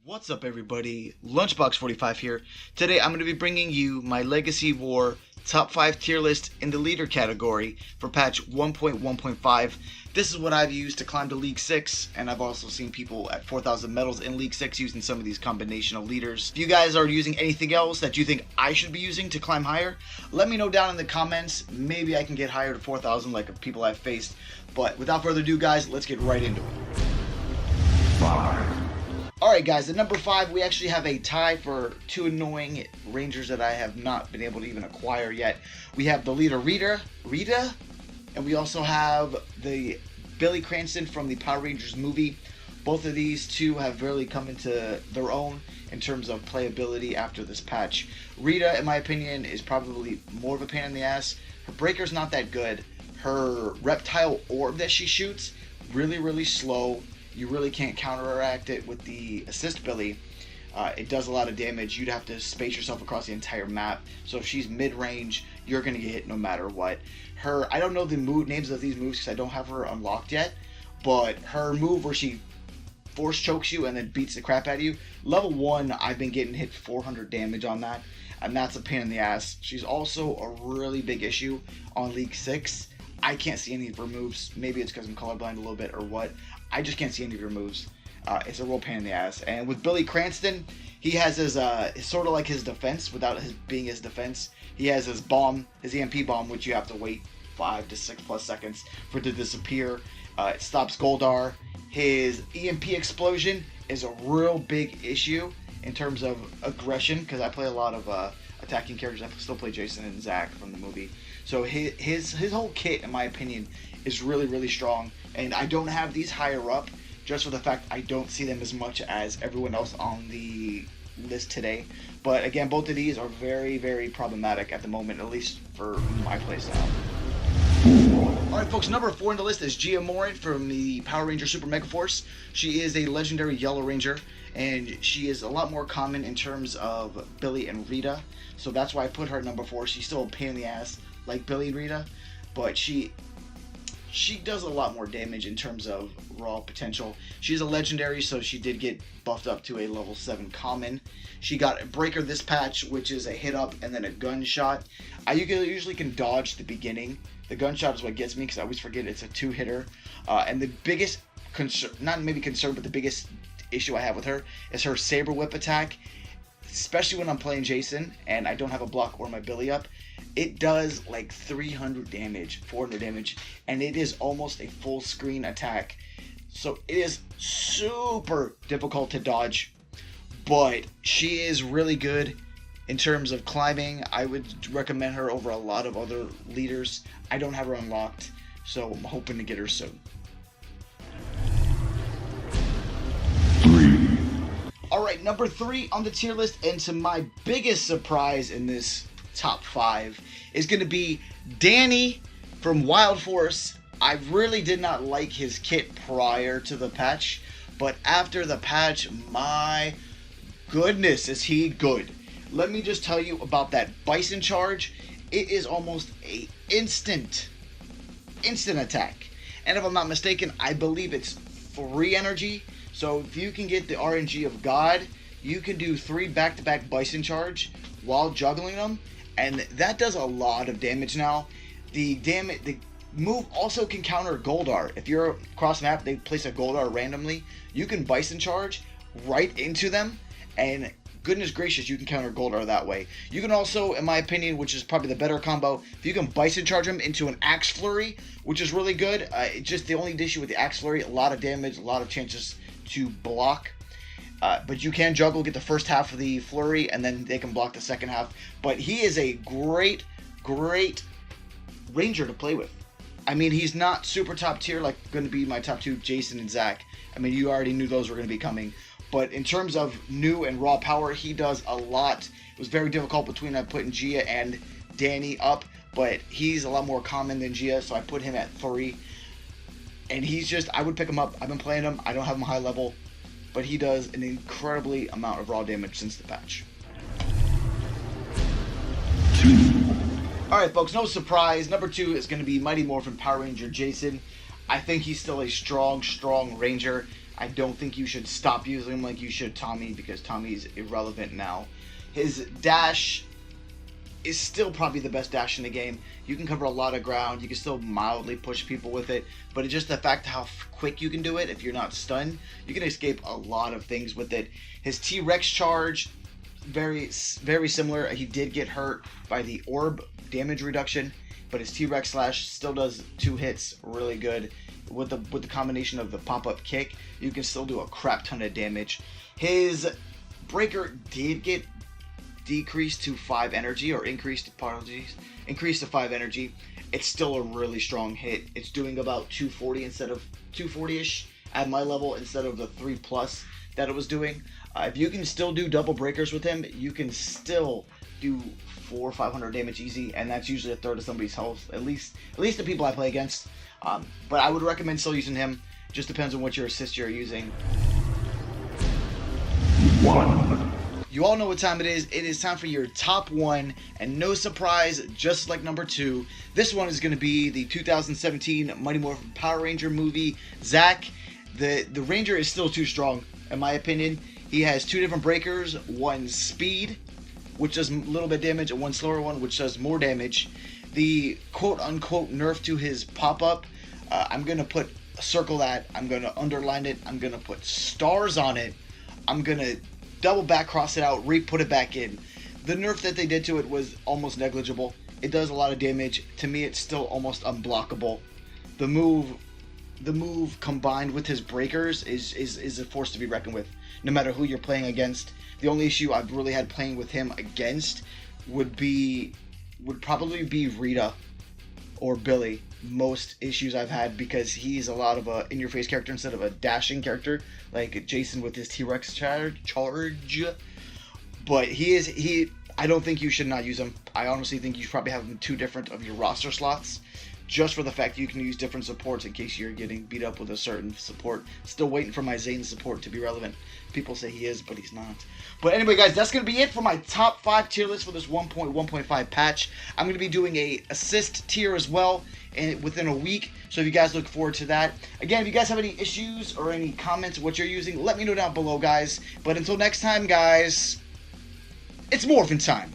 What's up everybody, Lunchbox45 here. Today I'm going to be bringing you my Legacy War top 5 tier list in the leader category for patch 1.1.5. This is what I've used to climb to League 6, and I've also seen people at 4,000 medals in League 6 using some of these combination of leaders. If you guys are using anything else that you think I should be using to climb higher, let me know down in the comments. Maybe I can get higher to 4,000 like the people I've faced. But without further ado guys, let's get right into it. Alright guys, at number 5 we actually have a tie for two annoying rangers that I have not been able to even acquire yet. We have the leader Rita, and we also have the Billy Cranston from the Power Rangers movie. Both of these two have really come into their own in terms of playability after this patch. Rita, in my opinion, is probably more of a pain in the ass. Her breaker's not that good. Her reptile orb that she shoots, really slow. You really can't counteract it with the assist Billy. It does a lot of damage. You'd have to space yourself across the entire map. So if she's mid-range, you're going to get hit no matter what. I don't know the names of these moves because I don't have her unlocked yet. But her move where she force chokes you and then beats the crap out of you. Level 1, I've been getting hit 400 damage on that. And that's a pain in the ass. She's also a really big issue on League 6. I can't see any of her moves. Maybe it's because I'm colorblind a little bit or what. I just can't see any of your moves. It's a real pain in the ass. And with Billy Cranston, he has his sort of like his defense without being his defense. He has his bomb, his EMP bomb, which you have to wait 5 to 6 plus seconds for it to disappear. It stops Goldar. His EMP explosion is a real big issue in terms of aggression because I play a lot of attacking characters. I still play Jason and Zack from the movie. So his whole kit, in my opinion, is really strong. And I don't have these higher up just for the fact I don't see them as much as everyone else on the list today. But again, both of these are very problematic at the moment, at least for my playstyle. Alright folks, number 4 on the list is Morphin from the Power Ranger Super Mega Force. She is a legendary Yellow Ranger, and she is a lot more common in terms of Billy and Rita. So that's why I put her at number 4. She's still a pain in the ass like Billy and Rita, but she does a lot more damage in terms of raw potential. She's a legendary, so she did get buffed up to a level 7 common. She got a breaker this patch, which is a hit up and then a gunshot. I usually can dodge the beginning. The gunshot is what gets me because I always forget it's a 2-hitter. And the biggest concern, not maybe concern, but the biggest issue I have with her is her saber whip attack, especially when I'm playing Jason and I don't have a block or my Billy up. It does like 300 damage, 400 damage, and it is almost a full screen attack. So it is super difficult to dodge, but she is really good in terms of climbing. I would recommend her over a lot of other leaders. I don't have her unlocked, so I'm hoping to get her soon. Alright, number 3 on the tier list, and to my biggest surprise in this top 5 is going to be Danny from Wild Force. I really did not like his kit prior to the patch, but after the patch, my goodness, is he good. Let me just tell you about that Bison charge. It is almost a instant attack, and if I'm not mistaken, I believe it's 3 energy. So if you can get the RNG of God, you can do 3 back-to-back Bison charge while juggling them, and that does a lot of damage now. The move also can counter Goldar. If you're across map, they place a Goldar randomly, you can Bison charge right into them, and goodness gracious, you can counter Goldar that way. You can also, in my opinion, which is probably the better combo, if you can Bison charge him into an Axe Flurry, which is really good. It's just the only issue with the Axe Flurry, a lot of damage, a lot of chances to block. But you can juggle, get the first half of the flurry, and then they can block the second half. But he is a great ranger to play with. I mean, he's not super top tier like going to be my top 2, Jason and Zack. I mean, you already knew those were going to be coming. But in terms of new and raw power, he does a lot. It was very difficult between putting Gia and Danny up, but he's a lot more common than Gia, so I put him at 3. And he's just, I would pick him up. I've been playing him. I don't have him high level, but he does an incredibly amount of raw damage since the patch. Alright folks, no surprise. Number 2 is going to be Mighty Morphin Power Ranger Jason. I think he's still a strong Ranger. I don't think you should stop using him like you should Tommy, because Tommy's irrelevant now. His dash is still probably the best dash in the game. You can cover a lot of ground. You can still mildly push people with it, but it's just the fact how quick you can do it. If you're not stunned, you can escape a lot of things with it. His T-Rex charge, very similar. He did get hurt by the orb damage reduction, but his T-Rex slash still does 2 hits really good. With the combination of the pop-up kick, you can still do a crap ton of damage. His breaker did get decreased to 5 energy, or increased to 5 energy. It's still a really strong hit. It's doing about 240 instead of 240-ish at my level, instead of the 3+ that it was doing. If you can still do double breakers with him, you can still do 400 or 500 damage easy, and that's usually a third of somebody's health, at least the people I play against. But I would recommend still using him. Just depends on what your assist you're using. You all know what time it is. It is time for your top 1, and no surprise, just like number 2, this one is going to be the 2017 Mighty Morphin Power Ranger movie, Zack. The Ranger is still too strong, in my opinion. He has 2 different breakers, one speed, which does a little bit of damage, and one slower one, which does more damage. The quote-unquote nerf to his pop-up, I'm going to circle that, I'm going to underline it, I'm going to put stars on it, I'm going to double back cross it out, re-put it back in. The nerf that they did to it was almost negligible. It does a lot of damage. To me, it's still almost unblockable. The move combined with his breakers is a force to be reckoned with, no matter who you're playing against. The only issue I've really had playing with him against would probably be Rita or Billy. Most issues I've had, because he's a lot of a in-your-face character instead of a dashing character like Jason with his T-Rex charge. But I don't think you should not use him. I honestly think you should probably have him 2 different of your roster slots, just for the fact you can use different supports in case you're getting beat up with a certain support. Still waiting for my Zane support to be relevant. People say he is, but he's not. But anyway, guys, that's going to be it for my top 5 tier list for this 1.1.5 patch. I'm going to be doing a assist tier as well within a week, so if you guys look forward to that. Again, if you guys have any issues or any comments of what you're using, let me know down below, guys. But until next time, guys, it's Morphin time.